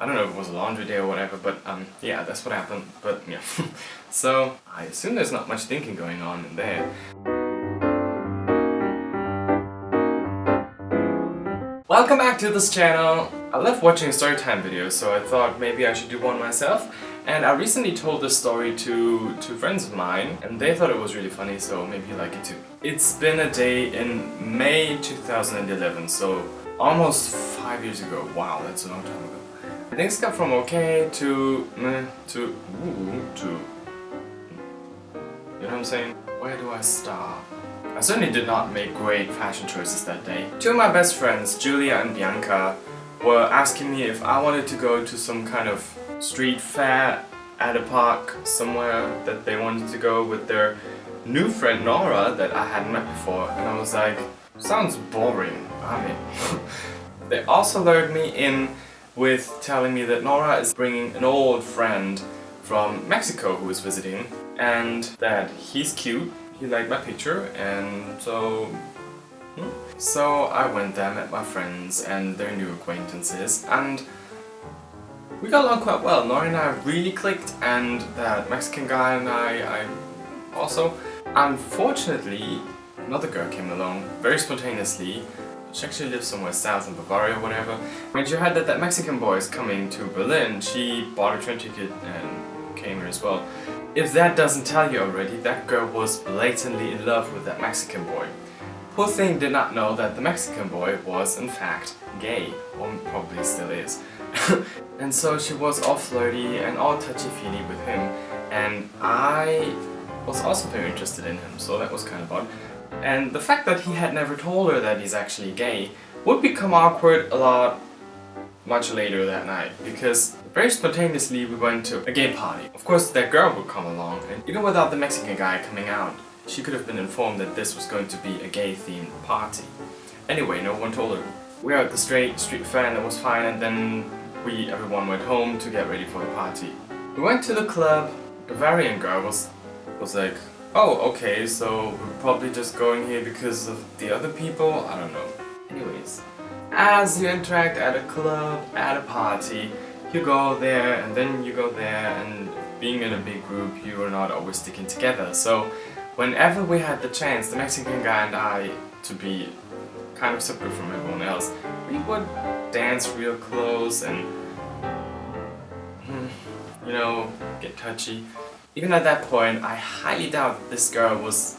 I don't know if it was a laundry day or whatever, but yeah, that's what happened. But yeah, so I assume there's not much thinking going on in there. Welcome back to this channel. I love watching Storytime videos, so I thought maybe I should do one myself. And I recently told this story to two friends of mine, and they thought it was really funny, so maybe you like it too. It's been a day in May 2011, so almost 5 years ago. Wow, that's a long time ago. Things got from okay to meh to ooh to... You know what I'm saying? Where do I start? I certainly did not make great fashion choices that day. Two of my best friends, Julia and Bianca, were asking me if I wanted to go to some kind of street fair at a park somewhere that they wanted to go with their new friend Nora that I hadn't met before, and I was like, sounds boring. I mean, they also lured me in with telling me that Nora is bringing an old friend from Mexico who is visiting, and that he's cute, he liked my picture, and so I went there, met my friends and their new acquaintances, and we got along quite well. Nora and I really clicked, and that Mexican guy and I also. Unfortunately, another girl came along very spontaneously. She actually lives somewhere south in Bavaria or whatever. When she heard that that Mexican boy is coming to Berlin, she bought a train ticket and came here as well. If that doesn't tell you already, that girl was blatantly in love with that Mexican boy. Poor thing did not know that the Mexican boy was in fact gay, or probably still is. And so she was all flirty and all touchy-feely with him, and I was also very interested in him, so that was kind of odd. And the fact that he had never told her that he's actually gay would become awkward much later that night, because very spontaneously we went to a gay party. Of course that girl would come along, and even without the Mexican guy coming out, she could have been informed that this was going to be a gay-themed party. Anyway, no one told her. We were at the street fair and it was fine, and then everyone went home to get ready for the party. We went to the club. The Bavarian girl was like, oh, okay, so we're probably just going here because of the other people? I don't know. Anyways, as you interact at a club, at a party, you go there and then you go there, and being in a big group, you are not always sticking together. So whenever we had the chance, the Mexican guy and I, to be kind of separate from everyone else, we would dance real close and, you know, get touchy. Even at that point, I highly doubt this girl was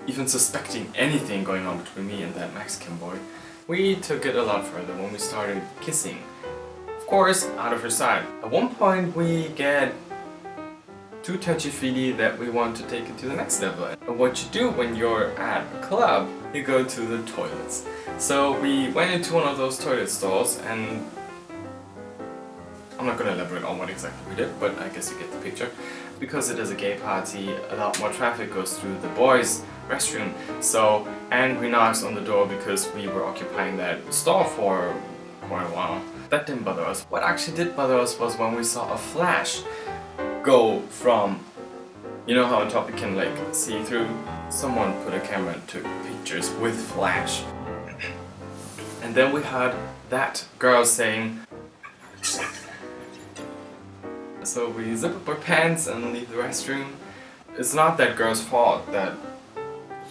even suspecting anything going on between me and that Mexican boy. We took it a lot further when we started kissing. Of course, out of her sight. At one point we get too touchy-feely that we want to take it to the next level. And what you do when you're at a club, you go to the toilets. So we went into one of those toilet stalls, and I'm not gonna elaborate on what exactly we did, but I guess you get the picture. Because it is a gay party, a lot more traffic goes through the boys' restroom. So, and we knocked on the door because we were occupying that stall for quite a while. That didn't bother us. What actually did bother us was when we saw a flash go from, you know how on top you can like see through? Someone put a camera and took pictures with flash. And then we heard that girl saying, so we zip up our pants and leave the restroom. It's not that girl's fault that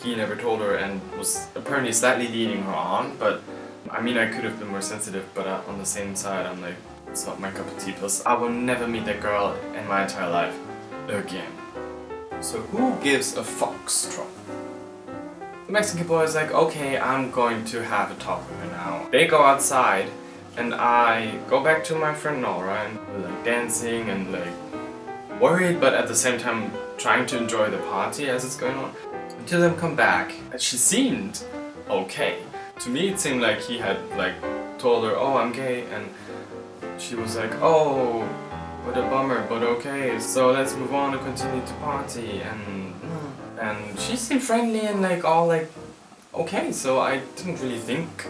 he never told her and was apparently slightly leading her on, but I mean, I could have been more sensitive, but on the same side I'm like, it's not my cup of tea. Plus, I will never meet that girl in my entire life again. So who gives a foxtrot? The Mexican boy is like, okay, I'm going to have a talk with her now. They go outside, and I go back to my friend Nora, and we're like dancing and like worried, but at the same time trying to enjoy the party as it's going on. Until them come back, and she seemed okay. To me it seemed like he had like told her, oh, I'm gay, and she was like, oh, what a bummer, but okay, so let's move on and continue to party, and she seemed friendly and like all like okay, so I didn't really think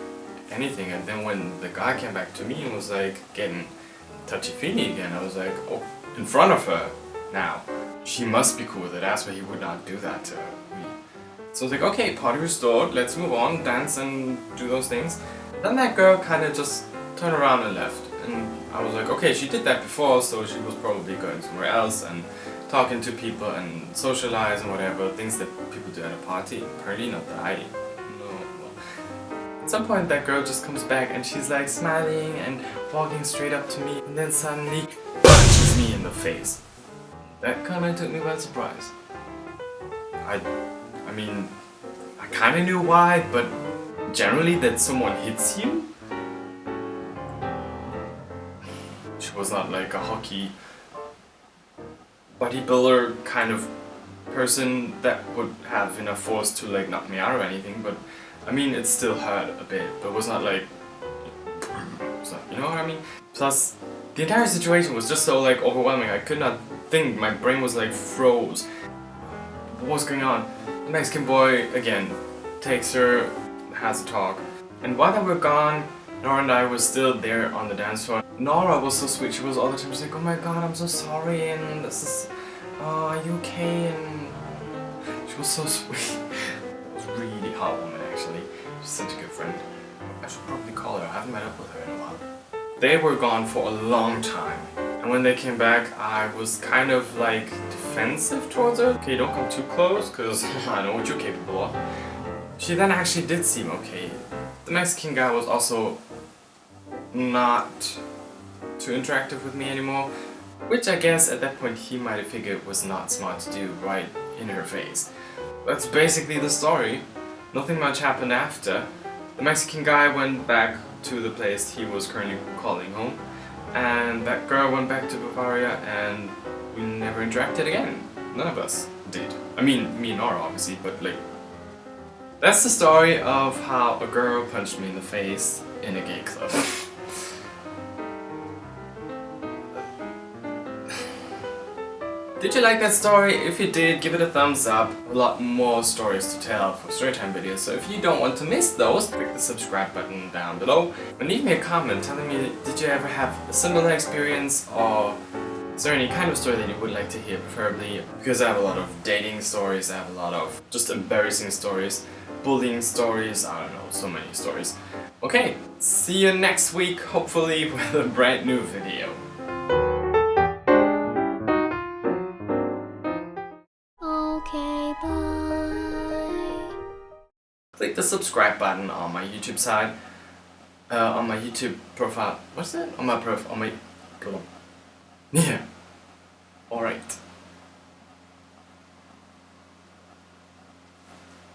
anything. And then when the guy came back to me and was like getting touchy-feely again, I was like, oh, in front of her now. She must be cool with it, that's why he would not do that to me. So I was like, okay, party restored, let's move on, dance and do those things. Then that girl kind of just turned around and left, and I was like, okay, she did that before, so she was probably going somewhere else and talking to people and socialize and whatever, things that people do at a party. Apparently not that I know. Well, at some point that girl just comes back and she's like smiling and walking straight up to me, and then suddenly punches me in the face. That kinda took me by surprise. I mean, I kinda knew why, but generally that someone hits you? She was not like a hockey bodybuilder kind of person that would have enough force to like knock me out or anything, but I mean it still hurt a bit, but it was not like, you know what I mean? Plus, the entire situation was just so like overwhelming. I could not think, my brain was like froze. What was going on? The Mexican boy again takes her, has a talk, and while they were gone, Nora and I were still there on the dance floor. Nora was so sweet. She was all the time just like, oh my god, I'm so sorry, and this is, are you okay? And she was so sweet. It was a really hot woman actually. She's such a good friend. I should probably call her. I haven't met up with her in a while. They were gone for a long time, and when they came back, I was kind of like defensive towards her. Okay, don't come too close, because I know what you're capable of. She then actually did seem okay. The Mexican guy was also not too interactive with me anymore, which I guess at that point he might have figured was not smart to do right in her face. That's basically the story. Nothing much happened after. The Mexican guy went back to the place he was currently calling home, and that girl went back to Bavaria, and we never interacted again. None of us did. I mean, me and Nora obviously, but like, that's the story of how a girl punched me in the face in a gay club. Did you like that story? If you did, give it a thumbs up. A lot more stories to tell for Storytime videos, so if you don't want to miss those, click the subscribe button down below and leave me a comment telling me, did you ever have a similar experience, or is there any kind of story that you would like to hear, preferably? Because I have a lot of dating stories, I have a lot of just embarrassing stories, bullying stories, I don't know, so many stories. Okay, see you next week, hopefully with a brand new video. Okay, bye. Click the subscribe button on my YouTube side, on my YouTube profile. What's that? On my yeah. Alright.